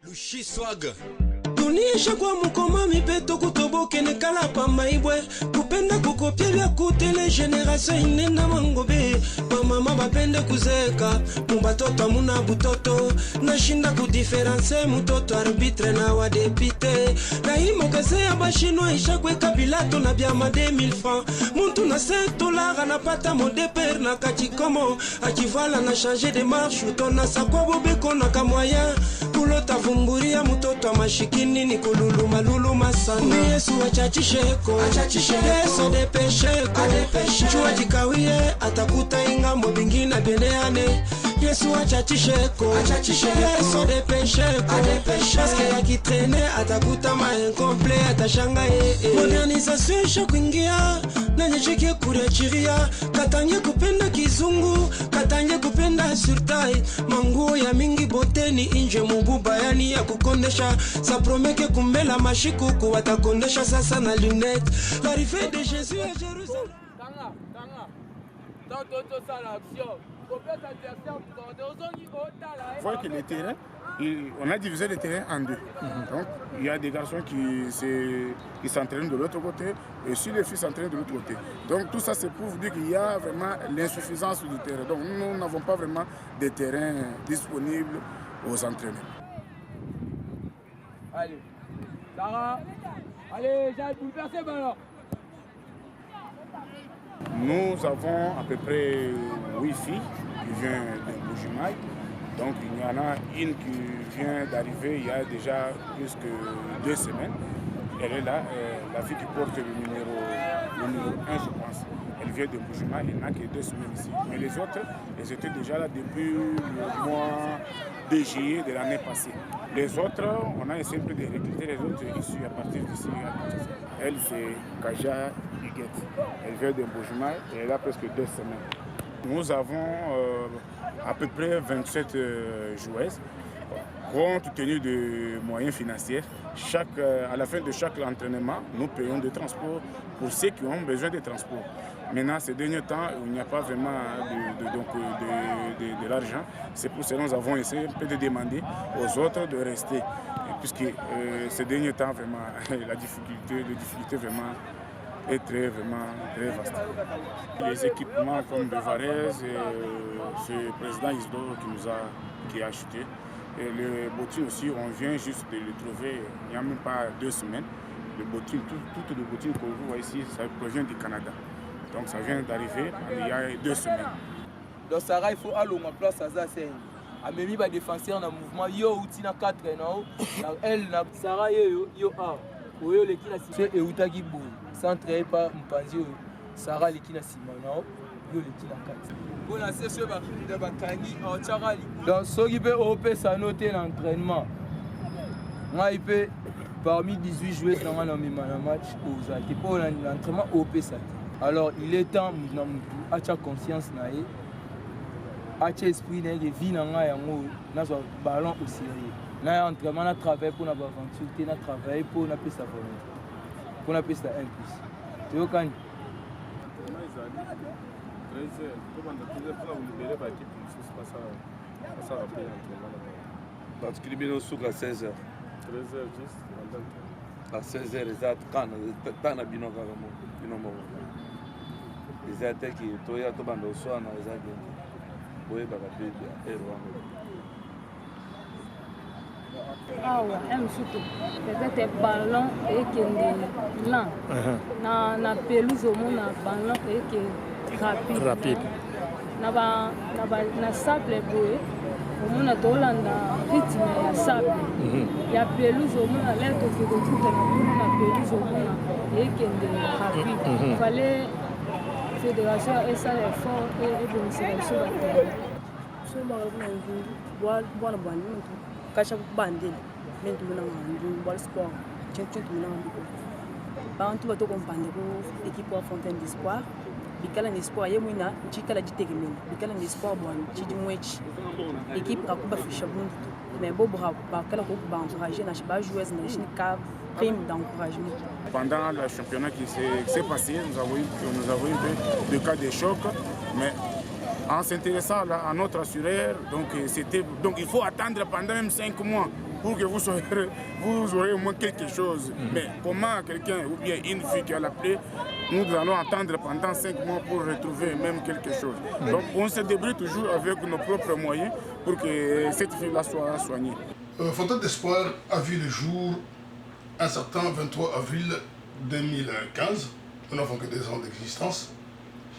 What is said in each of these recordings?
Lushi Swag Tunisha kwa mukoma mipeto kutoboke nekala pa maibwe kupenda kukopia vya kutele generation inena mangobe mama bapende kuzeka mubatoto muna butoto nashinda kudiference mutoto arbitre na wa député na imo kaze ya bashino isha kweka bilato na bya ma 2000 francs muntu na $5 na pata mode per na kachikomo akivala na changer de marche utona sakwa bobeko na kamoya kulota vumburia mutoto amashikini ni kululuma luluma sana Yesu achachisheko Yesu depesheko Chua jikawie atakuta ingambo bingina beleane Yesu achachisheko Yesu depesheko Paske ya kitrene atakuta ma incomple atashanga Modernisation isha kuingia na njeke kurechiria Katanye kupenda kizungu Katanye kupenda surtai Manguo ya mingi boteni inje mububa yani ya kukondesha Sa promeke kumbela mashikuku watakondesha sasa na lunette L'arrivée de Jésus à Jérusalem Vous voyez que les terrains, on a divisé les terrains en deux. Donc, il y a des garçons qui s'entraînent de l'autre côté et si les filles s'entraînent de l'autre côté. Donc, tout ça, c'est pour vous dire qu'il y a vraiment l'insuffisance du terrain. Donc, nous n'avons pas vraiment de terrain disponible aux entraîneurs. Allez, Sarah, allez, j'ai bouleversé le ballon. Nous avons à peu près 8 filles qui viennent de Bujumaï. Donc il y en a une qui vient d'arriver il y a déjà plus que 2 semaines. Elle est là, la fille qui porte le numéro 1 je pense. Elle vient de Bujumaï, il n'y en a que 2 semaines ici. Mais les autres, elles étaient déjà là depuis le mois de juillet de l'année passée. Les autres, on a essayé de recruter les autres issus à partir d'ici. Elle, c'est Kaja Huguette. Elle vient de Bujumaï et elle a presque 2 semaines. Nous avons à peu près 27 joueuses. Compte tenu de moyens financiers, à la fin de chaque entraînement, nous payons des transports pour ceux qui ont besoin de transport. Maintenant, ces derniers temps, il n'y a pas vraiment de l'argent. C'est pour cela que nous avons essayé de demander aux autres de rester. Puisque ces derniers temps, vraiment, la difficulté vraiment est très vaste. Les équipements comme de Varese, c'est le président Isidore qui a acheté. Et les bottines aussi, on vient juste de les trouver il n'y a même pas 2 semaines. Les bottines, toutes les bottines que vous voyez ici, ça provient du Canada. Donc ça vient d'arriver il y a 2 semaines. Donc Sarah, il faut aller à place à Zazen. Amemi va défenseur dans le mouvement, yo outi na 4 na elle na Sarah yo a. Oyo leki na c'est eutaki boy. Centré par Mpanzi Sarah leki na sima na yo leki na 4. Voilà, c'est ce de Bakangi en Tcharali. Donc, ceux qui peuvent opérer noter l'entraînement, moi, il peut parmi 18 joueurs dans le match, pour l'entraînement opérer. Alors, il est temps de avoir conscience, d'avoir esprit, de vie, de ballon au sérieux. Nous avons entraînement, nous travaillons pour notre aventure, nous travaillons pour notre volonté, pour notre 1+. Tu vois quand parce qu'il est à 16h. 13h juste. À 16h, exact. Quand on a bino les attaques qui toya to bando so na exact. Boye baba bébé erwa. Awa, surtout peut-être ballon et que lent. Na pelouse au monde ballon et que rapide. Na sable boye omona tolanda rythme ya sable ya pelouse omona l'air que tout na pelouse omona ekende rapide fallait fédération esa l'effort et bonnisation battere so ba bona bani kasha bandele mentu na ndu bal sport chentu na ndu ba antu bato kompande ko équipe wa Fontaine d'Espoir bikala ni espoir yemwina nchikala jitegemeni bikala ni espoir bwana chidimwechi équipe kakuba fisha bundu mais bobo ba kala ko ba encourager na ba joueurs na chika prime d'encouragement. Pendant le championnat qui s'est passé, nous avons eu des cas de choc, mais en s'intéressant à notre assureur, donc il faut attendre pendant même 5 mois pour que vous aurez au moins quelque chose. Mais comment quelqu'un ou bien une fille qui a la plaie, nous allons attendre pendant 5 mois pour retrouver même quelque chose. Donc on se débrouille toujours avec nos propres moyens pour que cette fille-là soit soignée. Fontaine d'Espoir a vu le jour un certain 23 avril 2015. Nous n'avons que 2 ans d'existence.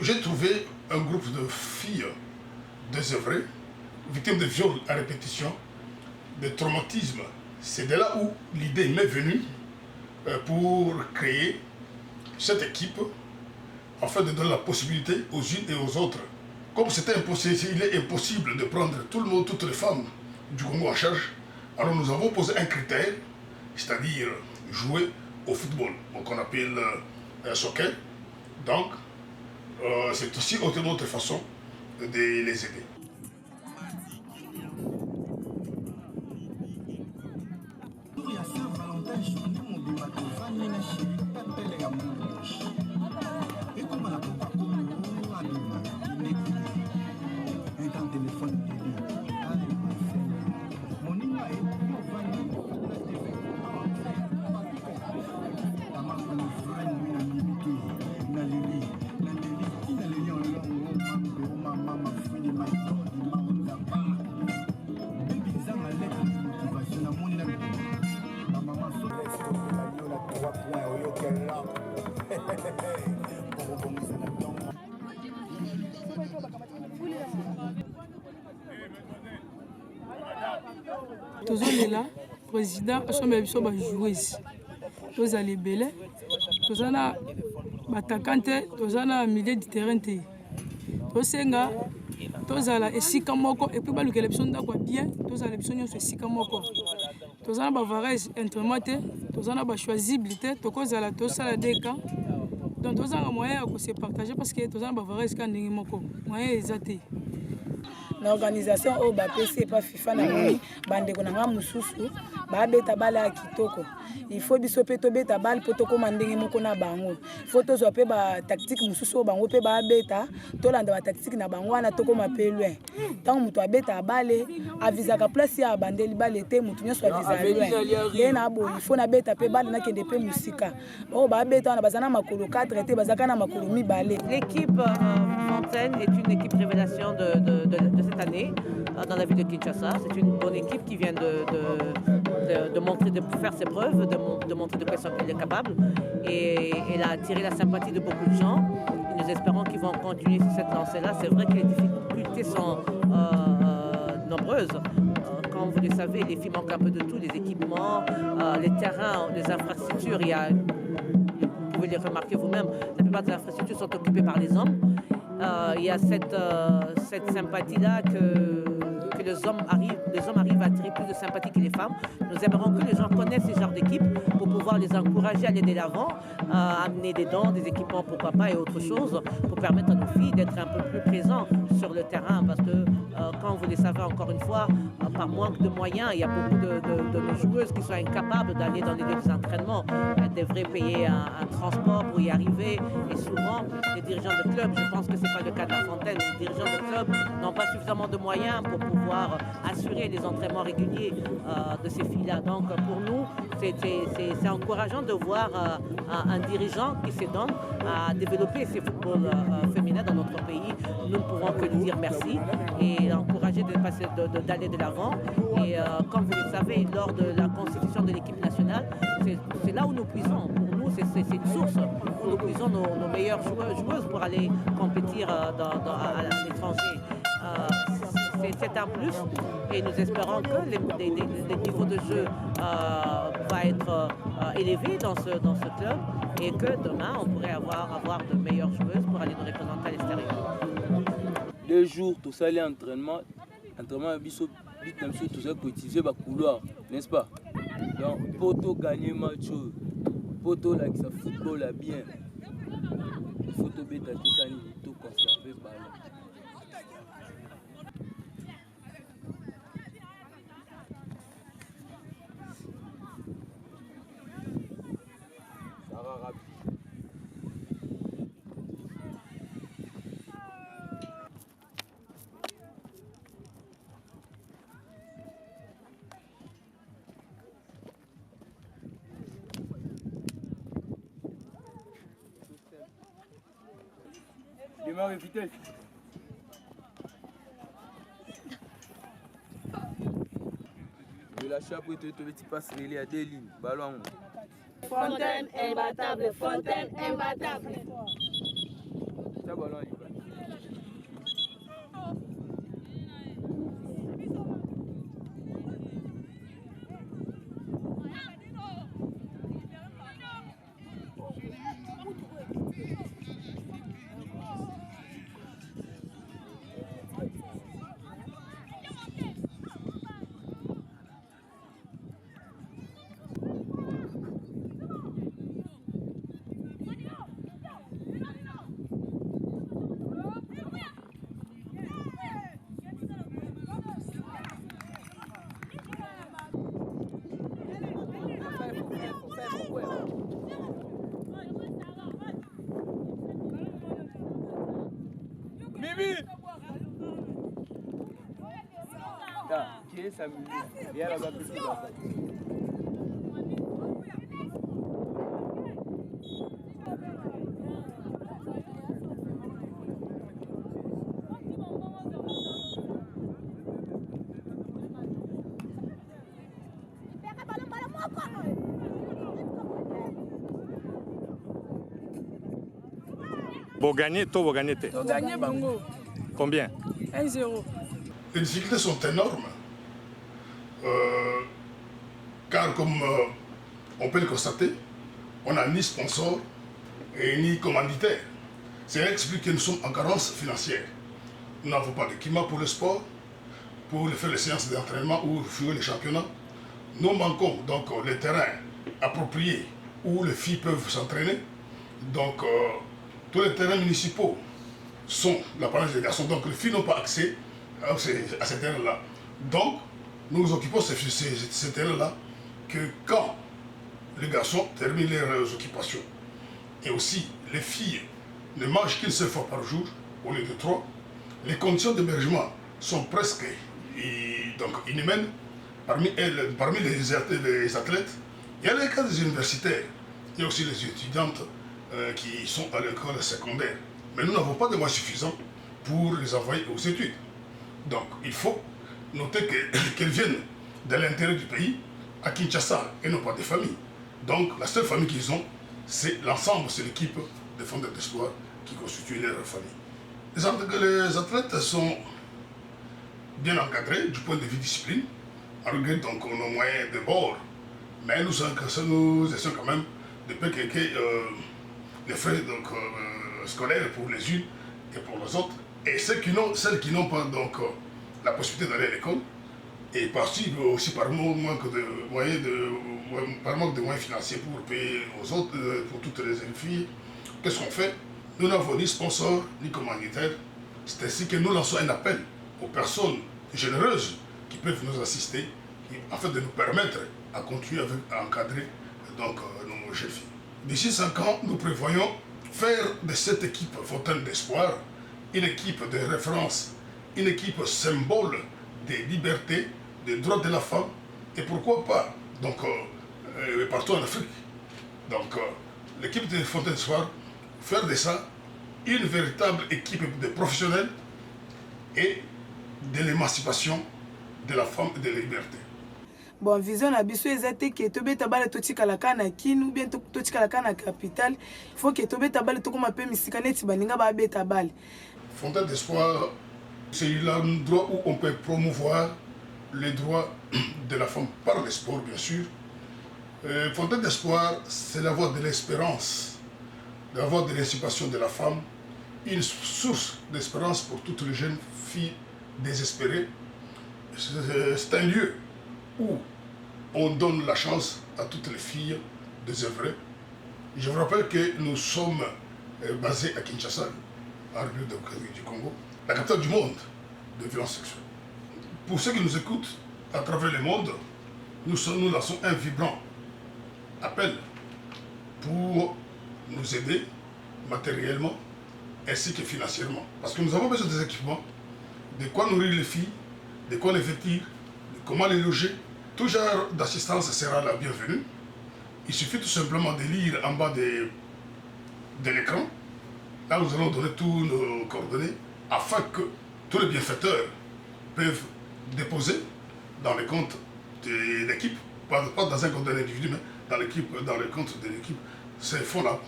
J'ai trouvé un groupe de filles désœuvrées, victimes de viols à répétition, de traumatismes. C'est de là où l'idée m'est venue pour créer cette équipe afin de donner la possibilité aux unes et aux autres. Comme c'était impossible, il est impossible de prendre tout le monde, toutes les femmes du Congo en charge, alors nous avons posé un critère, c'est-à-dire jouer au football, qu'on appelle soccer. Donc, c'est aussi une autre façon de les aider. tozolela président asomba biso bajoueuse tozala ebele toza na batakant te toza na milieu du terrain te tosenga tozala esika moko epuis balukela biso ndako ya bien tozala biso nyonso esika moko toza na bavarese intrement te toza na bachoisible te tokozala tosala deka donc tozanga moyen ya kose partager parce que toza na bavarese ka ndenge moko moyen eza te na organisation oyo bapesi epa fifa na moni bandeko na nga mosusu babeta bale ya kitoko ifo biso mpe tobeta bale mpo tokóma ndenge moko na bango ifo tozwa mpe batactique mosusu oyo bango mpe babeta tolanda batactique na bango wana tokóma mpe loin ntango moto abeta bale avizaka place ya abandeli bale te moto nyonso aviza loin nde na boye ifo nabeta mpe bale nakende mpe mosika oyo babeta wana baza na makolo 4 te bazaka na makolo 2. L'équipe Fontaine est une équipe révélation de cette année dans la ville de Kinshasa. C'est une bonne équipe qui vient de montrer, de faire ses preuves, de montrer de quoi elle est capable. Et elle a attiré la sympathie de beaucoup de gens. Et nous espérons qu'ils vont continuer sur cette lancée-là. C'est vrai que les difficultés sont nombreuses. Comme vous le savez, les filles manquent un peu de tout, les équipements, les terrains, les infrastructures. Vous pouvez les remarquer vous-même, la plupart des infrastructures sont occupées par les hommes. Il y a cette sympathie-là que les hommes arrivent à attirer plus de sympathie que les femmes. Nous aimerons que les gens connaissent ce genre d'équipe pour pouvoir les encourager à aller de l'avant, à amener des dons, des équipements pourquoi pas et autre chose, pour permettre à nos filles d'être un peu plus présentes sur le terrain. Parce que, comme vous le savez encore une fois, par manque de moyens, il y a beaucoup de nos joueuses qui sont incapables d'aller dans les lieux d'entraînement. Elles devraient payer un transport pour y arriver. Et souvent, les dirigeants de clubs, je pense que ce n'est pas le cas de la Fontaine, les dirigeants de clubs n'ont pas suffisamment de moyens pour pouvoir assurer les entraînements réguliers de ces filles-là. Donc pour nous, c'est encourageant de voir un dirigeant qui se donne à développer ces footballs féminins dans notre pays. Nous ne pouvons que lui dire merci et encourager d'aller de l'avant. Et comme vous le savez, lors de la constitution de l'équipe nationale, c'est là où nous puisons. Pour nous, c'est une source où nous puisons nos meilleures joueuses pour aller compétir à l'étranger. C'est un plus et nous espérons que le niveau de jeu va être élevé dans ce club et que demain on pourrait avoir de meilleures joueuses pour aller nous représenter à l'extérieur. 2 jours, tout ça, l'entraînement, biso tout ça, pour utiliser le couloir, n'est-ce pas? Donc, pour gagner le match, pour la football bien, il faut tout bêta tout ça, tout conserver le ballon. Démarre vitesse. De la chape, tu passes les à deux lignes. Ballon. Fontaine imbattable, Fontaine imbattable. Ça ballon, il va. Mimi! Qui est ça? Il y a là-bas plus de la Vous gagnez, vous gagnez. Vous gagnez, Bango. Combien? 1-0. Les difficultés sont énormes. Car comme on peut le constater, on n'a ni sponsor et ni commanditaire. C'est expliqué que nous sommes en carence financière. Nous n'avons pas d'équipement pour le sport, pour faire les séances d'entraînement ou jouer les championnats. Nous manquons donc les terrains appropriés où les filles peuvent s'entraîner. Donc tous les terrains municipaux sont l'apanage des garçons. Donc les filles n'ont pas accès à ces terrains-là. Donc nous occupons ces terrains-là que quand les garçons terminent leurs occupations. Et aussi, les filles ne mangent qu'une seule fois par jour au lieu de 3. Les conditions d'hébergement sont presque inhumaines. Parmi les athlètes, il y a les cas des universitaires, il y a aussi les étudiantes qui sont à l'école secondaire. Mais nous n'avons pas de moyens suffisants pour les envoyer aux études. Donc il faut noter qu'elles viennent de l'intérieur du pays, à Kinshasa, et non pas des familles. Donc la seule famille qu'ils ont, c'est l'ensemble, c'est l'équipe de Fontaine d'Espoir qui constitue leur famille. Les athlètes sont bien encadrés du point de vue discipline, malgré donc nos moyens de bord. Mais nous essayons quand même de payer les frais scolaires pour les unes et pour les autres. Et celles qui n'ont pas donc la possibilité d'aller à l'école, et partie aussi par manque de moyens financiers pour payer aux autres, pour toutes les filles, qu'est-ce qu'on fait? Nous n'avons ni sponsor, ni commanditaire. C'est ainsi que nous lançons un appel aux personnes généreuses qui peuvent nous assister, afin de nous permettre à continuer à encadrer donc, nos jeunes filles. D'ici 5 ans, nous prévoyons faire de cette équipe Fontaine d'Espoir une équipe de référence, une équipe symbole des libertés, des droits de la femme, et pourquoi pas, donc, partout en Afrique. Donc, l'équipe de Fontaine d'Espoir, faire de ça une véritable équipe de professionnels et de l'émancipation de la femme et de la liberté. Bon, vision na biso ezate ke tobeta bale totikala kana kinu bien totikala kana capitale. Il faut que tobeta bale tokoma pe misika neti baninga ba beta bale. Fontaine d'Espoir, c'est l'endroit où on peut promouvoir les droits de la femme par le sport, bien sûr. Fontaine d'Espoir, c'est la voie de l'espérance, la voie de l'émancipation de la femme, une source d'espérance pour toutes les jeunes filles désespérées. C'est un lieu où on donne la chance à toutes les filles de œuvrer. Je vous rappelle que nous sommes basés à Kinshasa, en République démocratique du Congo, la capitale du monde de violence sexuelle. Pour ceux qui nous écoutent à travers le monde, nous lançons un vibrant appel pour nous aider matériellement ainsi que financièrement. Parce que nous avons besoin des équipements, de quoi nourrir les filles, de quoi les vêtir, de comment les loger. Tout genre d'assistance sera la bienvenue. Il suffit tout simplement de lire en bas de l'écran Là, nous allons donner tous nos coordonnées afin que tous les bienfaiteurs peuvent déposer dans les comptes de l'équipe, pas dans un compte d'un individu, mais dans le compte de l'équipe. Ces fonds-là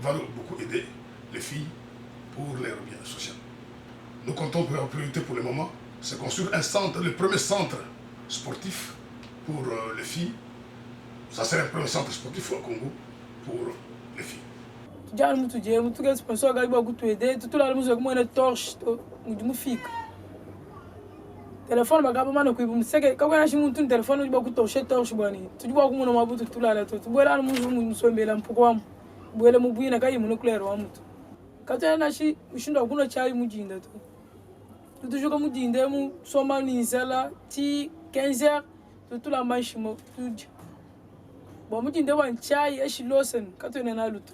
vont beaucoup aider les filles pour leur bien social. Nous comptons pour la priorité pour le moment, c'est construire un centre, le premier centre sportif pour les filles. Ça serait un premier centre sportif au Congo pour les filles. Jana muito dinheiro, muito que sponsor gari ba kutu ede, tutu la muzo como ene torche, mu fica. Telefone ba gaba mano kuibu mseke, ka kana shi muntu telefone ba kutu torche bani. Tuju ba kumu no mabutu tulala to. Bwela muzo mu sombela mpuko wamu. Bwela mu bwina kai mu nuclear wa mutu. Katana na shi mushinda kuno chai mujinda to. Tutu joka mujinde mu soma ni zela ti 15h tutu la manchimo tuju. Ba mujinde wa chai eshilosen katone na lutu.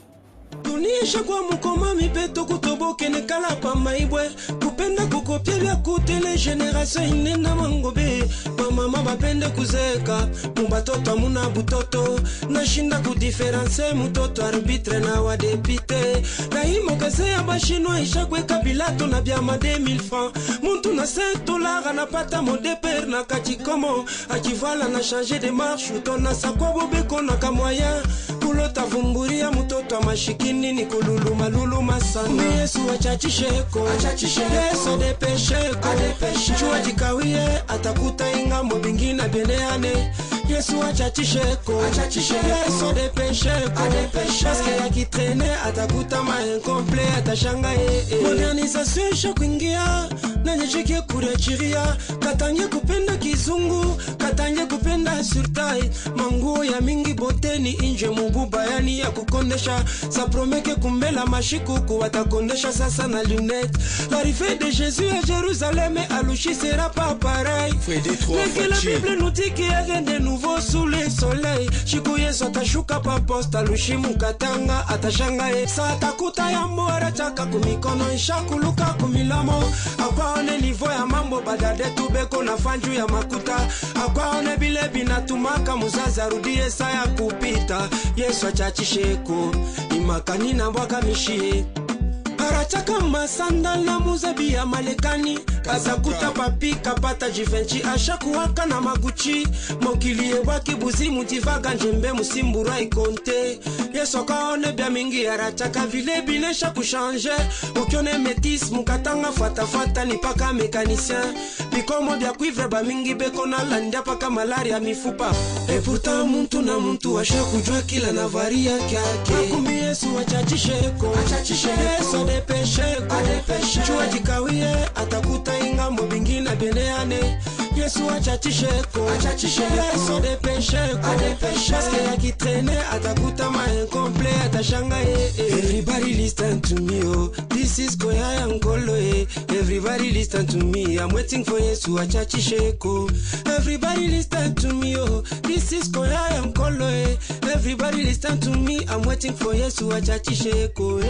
Tunisha kwa mukoma mipeto kutoboke nekala pa maibwe kupenda kukopia vya kutele generation inena mangobe mama bapende kuzeka mubatoto amuna butoto nashinda kudiference mutoto arbitre na wa député na imokase ya bashino isha kweka bilato na bya ma 2000 francs muntu na $5 na pata mode per na kachikomo akivala na changer de marche utona sakwa bobeko na kamoya kulota vumburia mutoto amashiki Kini kululuma luluma sana Yesu achachisheko Yesu depesheko Chua jikawie atakuta ingambo bingina beneane Yesu achachisheko Yesu depesheko Paske ya kitrene atakuta ma incomple atashanga Modernisation isha kuingia Nanye cheke kurechiria Katanye kupenda kizungu Katanye kupenda surtai Manguo ya mingi boteni inje mububa yani ya kukondesha Sa promeke kumbela mashikuku watakondesha sasa na lunette L'arrivée de Jésus à Jérusalem et Alouchi sera pas pareil Mais que la Bible nous dit qu'il y a rien de nouveau sous le soleil Chiku Yesu atashuka pa posta Alouchi mukatanga atashanga Sa atakuta ya mbora chaka kumikono Ishakuluka kumilamo Akwa one nivo ya mambo badade tubeko na fanju ya makuta Akwa one bile binatumaka muzazi arudie saa ya kupita Yesu achachisheko Imakani na mbwaka mishie Arachaka masandal na muzebi ya malekani Kazakuta papi kapata jivenchi Ashakuwaka na maguchi Mokilie waki buzi mutivaga njembe musimbura ikonte Yeso kaone bia mingi arachaka vile binesha kushanje Ukione metis mukatanga fata ni paka mekanisien Bikomo bia kuivre ba mingi beko na landia paka malaria mifupa E pourtant muntu na muntu asha kujua kila na varia kyake Akumi Yesu achachisheko Yesu depesheko Chua jikawie atakuta ingambo bingina beneane Yesu achachisheko Yesu depesheko Paske ya kitrene atakuta ma incomple atashanga Everybody listen to me oh This is Koya Nkolo Everybody listen to me I'm waiting for Yesu achachisheko Everybody listen to me oh This is Koya Nkolo Everybody listen to me I'm waiting for Yesu achachisheko